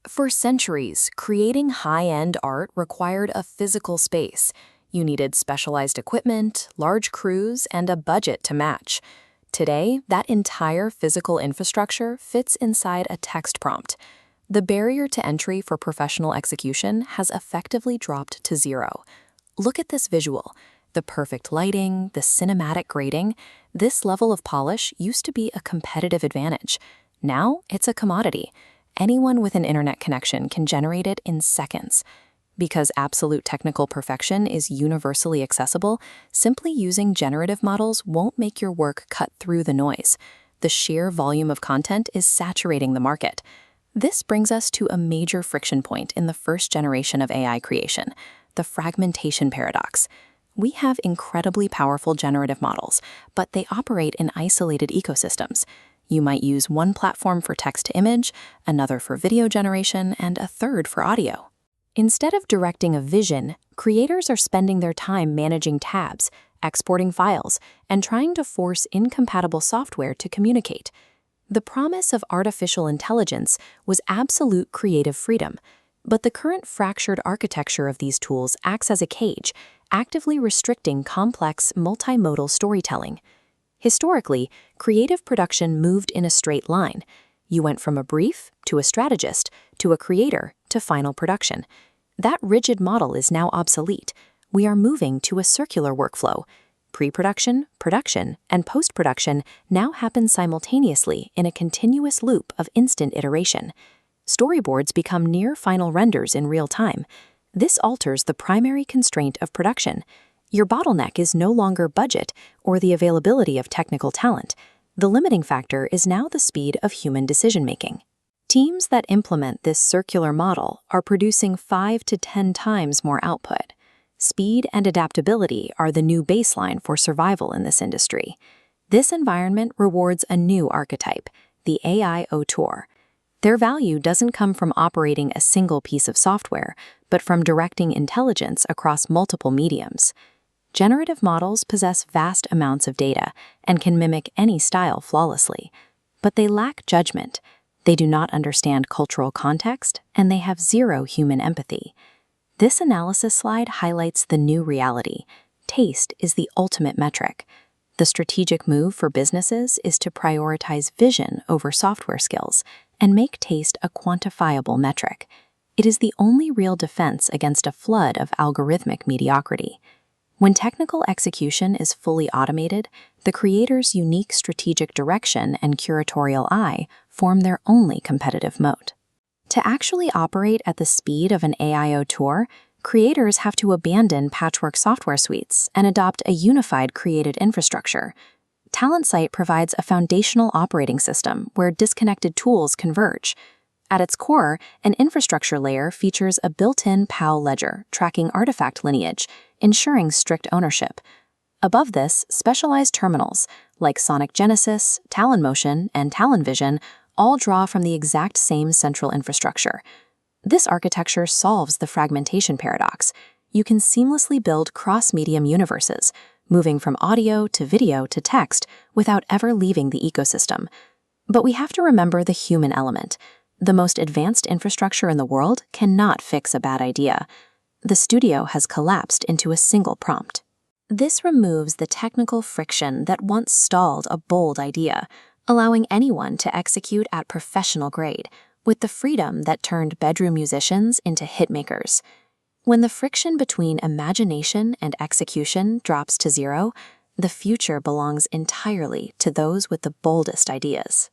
For centuries, creating high-end art required a physical space. You needed specialized equipment, large crews, and a budget to match. Today, that entire physical infrastructure fits inside a text prompt. The barrier to entry for professional execution has effectively dropped to zero. Look at this visual. The perfect lighting, the cinematic grading. This level of polish used to be a competitive advantage. Now, it's a commodity. Anyone with an internet connection can generate it in seconds. Because absolute technical perfection is universally accessible, simply using generative models won't make your work cut through the noise. The sheer volume of content is saturating the market. This brings us to a major friction point in the first generation of AI creation, the fragmentation paradox. We have incredibly powerful generative models, but they operate in isolated ecosystems. You might use one platform for text-to-image, another for video generation, and a third for audio. Instead of directing a vision, creators are spending their time managing tabs, exporting files, and trying to force incompatible software to communicate. The promise of artificial intelligence was absolute creative freedom, but the current fractured architecture of these tools acts as a cage, actively restricting complex, multimodal storytelling. Historically, creative production moved in a straight line. You went from a brief to a strategist to a creator to final production. That rigid model is now obsolete. We are moving to a circular workflow. Pre-production, production, and post-production now happen simultaneously in a continuous loop of instant iteration. Storyboards become near-final renders in real time. This alters the primary constraint of production. Your bottleneck is no longer budget or the availability of technical talent. The limiting factor is now the speed of human decision-making. Teams that implement this circular model are producing 5 to 10 times more output. Speed and adaptability are the new baseline for survival in this industry. This environment rewards a new archetype, the AI Auteur. Their value doesn't come from operating a single piece of software, but from directing intelligence across multiple mediums. Generative models possess vast amounts of data and can mimic any style flawlessly, but they lack judgment. They do not understand cultural context, and they have zero human empathy. This analysis slide highlights the new reality. Taste is the ultimate metric. The strategic move for businesses is to prioritize vision over software skills and make taste a quantifiable metric. It is the only real defense against a flood of algorithmic mediocrity. When technical execution is fully automated, the creator's unique strategic direction and curatorial eye form their only competitive moat. To actually operate at the speed of an AI auteur, creators have to abandon patchwork software suites and adopt a unified created infrastructure. TalentSite provides a foundational operating system where disconnected tools converge. At its core, an infrastructure layer features a built-in PAL ledger tracking artifact lineage, ensuring strict ownership. Above this, specialized terminals like Sonic Genesis, Talon Motion, and Talon Vision all draw from the exact same central infrastructure. This architecture solves the fragmentation paradox. You can seamlessly build cross-medium universes, moving from audio to video to text without ever leaving the ecosystem. But we have to remember the human element. The most advanced infrastructure in the world cannot fix a bad idea. The studio has collapsed into a single prompt. This removes the technical friction that once stalled a bold idea, allowing anyone to execute at professional grade, with the freedom that turned bedroom musicians into hitmakers. When the friction between imagination and execution drops to zero, the future belongs entirely to those with the boldest ideas.